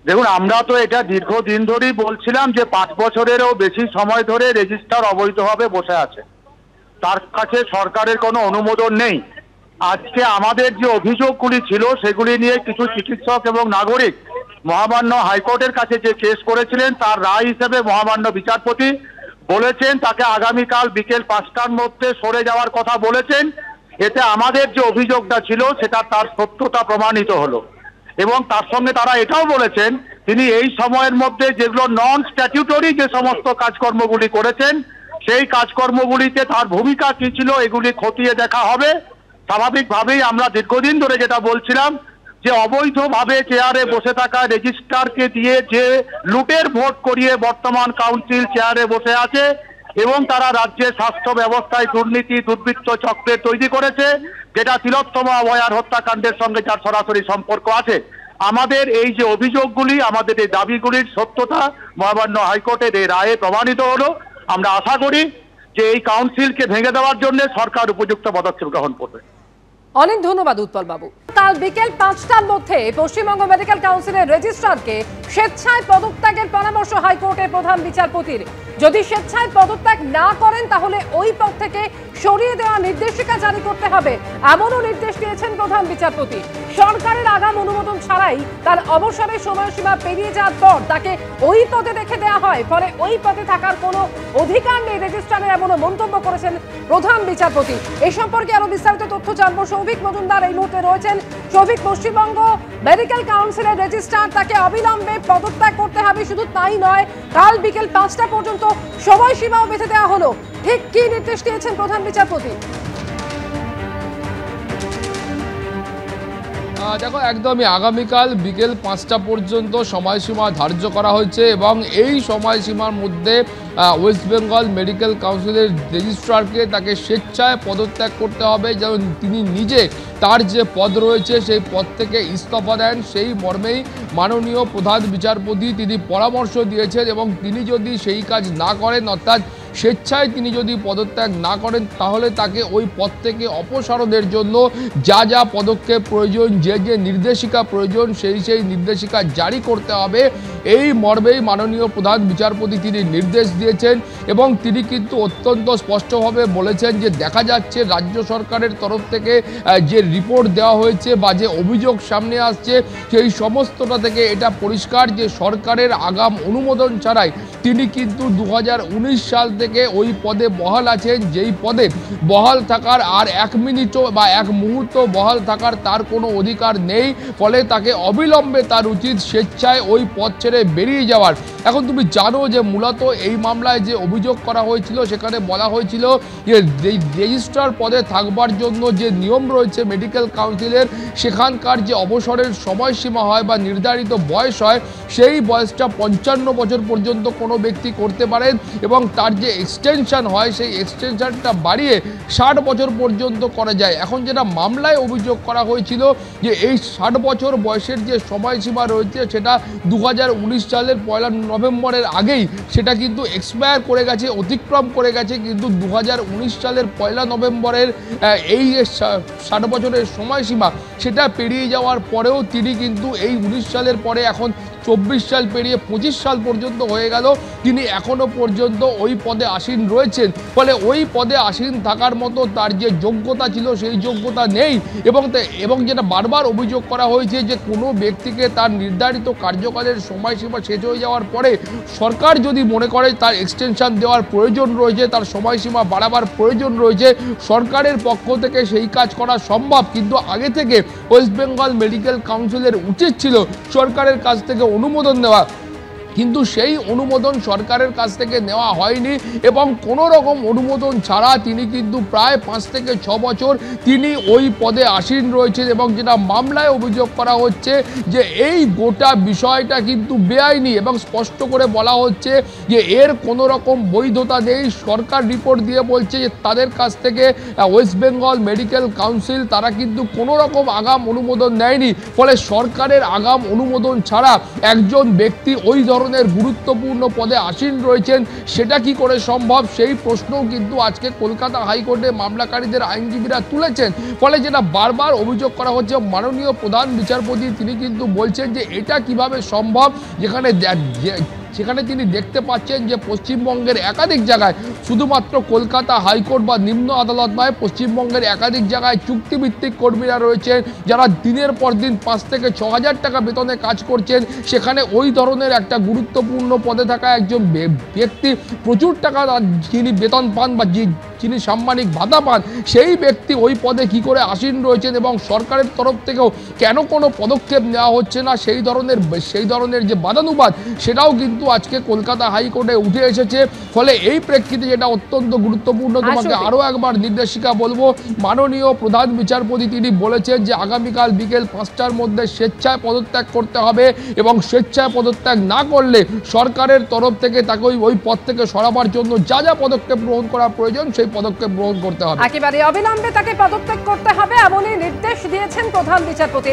দেখুন, আমরা তো এটা দীর্ঘদিন ধরেই বলছিলাম যে 5 বছরেরও বেশি সময় ধরে রেজিস্ট্রার অবৈধভাবে বসে আছে, তার কাছে সরকারের কোনো অনুমোদন নেই। আজকে আমাদের যে অভিযোগগুলি ছিল সেগুলি নিয়ে কিছু চিকিৎসক এবং নাগরিক মহামান্য হাইকোর্টের কাছে যে কেস করেছিলেন, তার রায় হিসেবে মহামান্য বিচারপতি বলেছেন তাকে আগামীকাল বিকেল 5টার মধ্যে সরে যাওয়ার কথা বলেছেন। এতে আমাদের যে অভিযোগটা ছিল সেটা তার সত্যতা প্রমাণিত হলো। এবং তার সঙ্গে তারা এটাও বলেছেন তিনি এই সময়ের মধ্যে যেগুলো নন স্ট্যাটিউটরি যে সমস্ত কাজকর্মগুলি করেছেন সেই কাজকর্মগুলিতে তার ভূমিকা কী ছিল এগুলি খতিয়ে দেখা হবে। স্বাভাবিকভাবেই আমরা দীর্ঘদিন ধরে যেটা বলছিলাম যে অবৈধভাবে চেয়ারে বসে থাকা রেজিস্ট্রারকে দিয়ে যে লুটের ভোট করিয়ে বর্তমান কাউন্সিল চেয়ারে বসে আছে এবং তারা রাজ্যের স্বাস্থ্য ব্যবস্থায় দুর্নীতি দুর্বৃত্ত চক্রের তৈরি করেছে, যেটা তিলোত্তমা অভয়ার হত্যাকাণ্ডের সঙ্গে যার সরাসরি সম্পর্ক আছে। আমাদের এই যে অভিযোগগুলি, আমাদের এই দাবিগুলির সত্যতা মহামান্য হাইকোর্টের এই রায়ে প্রমাণিত হলো। আমরা আশা করি যে এই কাউন্সিলকে ভেঙে দেওয়ার জন্য সরকার উপযুক্ত পদক্ষেপ গ্রহণ করবে। অনেক ধন্যবাদ উৎপল বাবু। কাল বিকেল 5টার মধ্যে পশ্চিমবঙ্গ মেডিকেল কাউন্সিলের রেজিস্ট্রারকে স্বেচ্ছায় পদত্যাগের পরামর্শ হাইকোর্টের প্রধান বিচারপতির। যদি স্বেচ্ছায় পদত্যাগ না করেন তাহলে ওই পদ থেকে সরিয়ে দেওয়া নির্দেশিকা জারি করতে হবে, এমনও নির্দেশ দিয়েছেন প্রধান বিচারপতি। সরকারের আগাম অনুমোদন ছাড়াই তার অবসরের সময়সীমা পেরিয়ে যাওয়ার পর তাকে ওই পদে রেখে দেওয়া হয়, ফলে ওই পদে থাকার কোনো অধিকার নেই রেজিস্ট্রারের, এমনও মন্তব্য করেছেন প্রধান বিচারপতি। এই সম্পর্কে আরো বিস্তারিত তথ্য জানবো। সৌভিক মজুমদার এই মুহূর্তে রয়েছেন। সৌভিক, পশ্চিমবঙ্গ মেডিকেল কাউন্সিলের রেজিস্ট্রার তাকে অবিলম্বে পদত্যাগ করতে হবে, শুধু তাই নয় কাল বিকেল 5টা পর্যন্ত সময়সীমাও বেঁধে দেওয়া হলো। ঠিক কি নির্দেশ দিয়েছেন প্রধান বিচারপতি? দেখো, একদমই আগামীকাল বিকেল 5টা পর্যন্ত সময়সীমা ধার্য করা হয়েছে এবং এই সময়সীমার মধ্যে ওয়েস্ট বেঙ্গল মেডিকেল কাউন্সিলের রেজিস্ট্রারকে তাকে স্বেচ্ছায় পদত্যাগ করতে হবে, যেমন তিনি নিজে তার যে পদ রয়েছে সেই পদ থেকে ইস্তফা দেন। সেই মর্মেই মাননীয় প্রধান বিচারপতি তিনি পরামর্শ দিয়েছেন এবং তিনি যদি সেই কাজ না করেন, অর্থাৎ স্বেচ্ছায় তিনি যদি পদত্যাগ না করেন, তাহলে তাকে ওই পদ থেকে অপসারণের জন্য যা যা পদক্ষেপ প্রয়োজন, যে যে নির্দেশিকা প্রয়োজন সেই নির্দেশিকা জারি করতে হবে। এই মর্মেই মাননীয় প্রধান বিচারপতি তিনি নির্দেশ দিয়েছেন এবং তিনি কিন্তু অত্যন্ত স্পষ্টভাবে বলেছেন যে দেখা যাচ্ছে রাজ্য সরকারের তরফ থেকে যে রিপোর্ট দেওয়া হয়েছে বা যে অভিযোগ সামনে আসছে সেই সমস্তটা থেকে এটা পরিষ্কার যে সরকারের আগাম অনুমোদন ছাড়াই তিনি কিন্তু 2019 সাল থেকে ওই পদে বহাল আছেন, যেই পদে বহাল থাকার আর 1 মিনিটও বা 1 মুহূর্ত বহাল থাকার তার কোনো অধিকার নেই। ফলে তাকে অবিলম্বে তার উচিত স্বেচ্ছায় ওই পদ ছেড়ে বেরিয়ে যাওয়ার। এখন তুমি জানো যে মূলত এই মামলায় যে অভিযোগ করা হয়েছিল সেখানে বলা হয়েছিল যে রেজিস্ট্রার পদে থাকবার জন্য যে নিয়ম রয়েছে মেডিকেল কাউন্সিলের, সেখানকার যে অবসরের সময়সীমা হয় বা নির্ধারিত বয়স হয়, সেই বয়সটা 55 বছর পর্যন্ত কোনো ব্যক্তি করতে পারেন এবং তার যে এক্সটেনশন হয় সেই এক্সটেনশনটা বাড়িয়ে 60 বছর পর্যন্ত করা যায়। এখন যেটা মামলায় অভিযোগ করা হয়েছিল যে এই 60 বছর বয়সের যে সময়সীমা রয়েছে সেটা 2019 সালের 1 নভেম্বরের আগেই সেটা কিন্তু এক্সপায়ার করে গেছে, অতিক্রম করে গেছে। কিন্তু 2019 সালের 1 নভেম্বরের এই 60 বছরের সময়সীমা সেটা পেরিয়ে যাওয়ার পরেও তিনি কিন্তু এই 19 সালের পরে এখন 24 সাল পেরিয়ে 25 সাল পর্যন্ত হয়ে গেল, তিনি এখনও পর্যন্ত ওই পদে আসীন রয়েছেন। ফলে ওই পদে আসীন থাকার মতো তার যে যোগ্যতা ছিল সেই যোগ্যতা নেই এবং যেটা বারবার অভিযোগ করা হয়েছে যে কোনো ব্যক্তিকে তার নির্ধারিত কার্যকালের সময়সীমা শেষ হয়ে যাওয়ার পরে সরকার যদি মনে করে তার এক্সটেনশন দেওয়ার প্রয়োজন রয়েছে, তার সময়সীমা বাড়াবার প্রয়োজন রয়েছে, সরকারের পক্ষ থেকে সেই কাজ করা সম্ভব। কিন্তু আগে থেকে ওয়েস্ট বেঙ্গল মেডিকেল কাউন্সিলের উচিত ছিল সরকারের কাছ থেকে অনুমোদন নেওয়া, কিন্তু সেই অনুমোদন সরকারের কাছ থেকে নেওয়া হয়নি এবং কোনো রকম অনুমোদন ছাড়া তিনি কিন্তু প্রায় 5 থেকে 6 বছর তিনি ওই পদে আসীন রয়েছেন। এবং যেটা মামলায় অভিযোগ করা হচ্ছে যে এই গোটা বিষয়টা কিন্তু বেআইনি এবং স্পষ্ট করে বলা হচ্ছে যে এর কোনো রকম বৈধতা নেই। সরকার রিপোর্ট দিয়ে বলছে যে তাদের কাছ থেকে ওয়েস্ট বেঙ্গল মেডিকেল কাউন্সিল তারা কিন্তু কোনো রকম আগাম অনুমোদন নেয়নি। ফলে সরকারের আগাম অনুমোদন ছাড়া একজন ব্যক্তি ওই ধরনের ধরনের গুরুত্বপূর্ণ পদে আসীন রয়েছেন, সেটা কি করে সম্ভব, সেই প্রশ্নও কিন্তু আজকে কলকাতা হাইকোর্টে মামলাকারীদের আইনজীবীরা তুলেছেন। ফলে যেটা বারবার অভিযোগ করা হচ্ছে, মাননীয় প্রধান বিচারপতি তিনি কিন্তু বলছেন যে এটা কিভাবে সম্ভব, সেখানে তিনি দেখতে পাচ্ছেন যে পশ্চিমবঙ্গের একাধিক জায়গায়, শুধুমাত্র কলকাতা হাইকোর্ট বা নিম্ন আদালত নয়, পশ্চিমবঙ্গের একাধিক জায়গায় চুক্তিভিত্তিক কর্মীরা রয়েছেন যারা দিনের পর দিন 5 থেকে 6 হাজার টাকা বেতনে কাজ করছেন। সেখানে ওই ধরনের একটা গুরুত্বপূর্ণ পদে থাকা একজন ব্যক্তি প্রচুর টাকা যিনি বেতন পান বা যিনি সাম্মানিক ভাতা পান, সেই ব্যক্তি ওই পদে কি করে আসীন রয়েছেন এবং সরকারের তরফ থেকেও কেন কোনো পদক্ষেপ নেওয়া হচ্ছে না, সেই ধরনের যে বাদানুবাদ, সেটাও কিন্তু আজকে কলকাতা হাইকোর্টে উঠে এসেছে। ফলে এই প্রেক্ষিতে যেটা অত্যন্ত গুরুত্বপূর্ণ, তোমাকে আরও একবার নির্দেশিকা বলবো, মাননীয় প্রধান বিচারপতি তিনি বলেছেন যে আগামীকাল বিকেল 5টার মধ্যে স্বেচ্ছায় পদত্যাগ করতে হবে এবং স্বেচ্ছায় পদত্যাগ না করলে সরকারের তরফ থেকে তাকে ওই পদ থেকে সরাবার জন্য যা যা পদক্ষেপ গ্রহণ করা প্রয়োজন সেই পদক্ষেপ গ্রহণ করতে হবে। একেবারে অবিলম্বে তাকে পদত্যাগ করতে হবে এমনই নির্দেশ দিয়েছেন প্রধান বিচারপতি।